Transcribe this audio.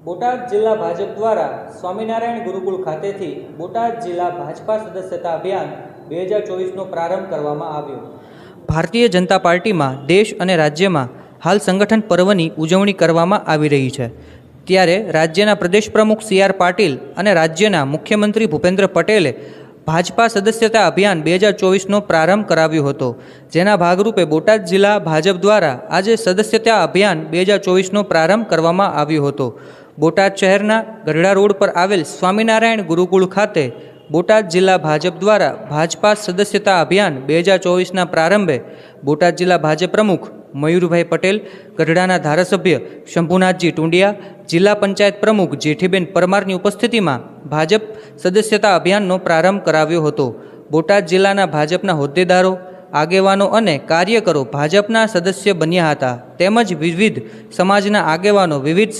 બોટાદ જિલ્લા ભાજપ દ્વારા સ્વામિનારાયણ ગુરુકુળ ખાતેથી બોટાદ જિલ્લા ભાજપા સદસ્યતા અભિયાન 2024નો પ્રારંભ કરવામાં આવ્યો। ભારતીય જનતા પાર્ટીમાં દેશ અને રાજ્યમાં હાલ સંગઠન પર્વની ઉજવણી કરવામાં આવી રહી છે, ત્યારે રાજ્યના પ્રદેશ પ્રમુખ CR પાટીલ અને રાજ્યના મુખ્યમંત્રી ભૂપેન્દ્ર પટેલે ભાજપા સદસ્યતા અભિયાન 2024નો પ્રારંભ કરાવ્યો હતો, જેના ભાગરૂપે બોટાદ જિલ્લા ભાજપ દ્વારા આજે સદસ્યતા અભિયાન 2024નો પ્રારંભ કરવામાં આવ્યો હતો। બોટાદ શહેરના ગઢડા રોડ પર આવેલ સ્વામિનારાયણ ગુરુકુળ ખાતે બોટાદ જિલ્લા ભાજપ દ્વારા ભાજપા સદસ્યતા અભિયાન 2024ના પ્રારંભે બોટાદ જિલ્લા ભાજપ પ્રમુખ મયુરભાઈ પટેલ, ગઢડાના ધારાસભ્ય શંભુનાથજી ટુંડિયા, જિલ્લા પંચાયત પ્રમુખ જેઠીબેન પરમારની ઉપસ્થિતિમાં ભાજપ સદસ્યતા અભિયાનનો પ્રારંભ કરાવ્યો હતો। બોટાદ જિલ્લાના ભાજપના હોદ્દેદારો, આગેવાનો અને કાર્યકરો ભાજપના સદસ્ય બન્યા હતા, તેમજ વિવિધ સમાજના આગેવાનો વિવિધ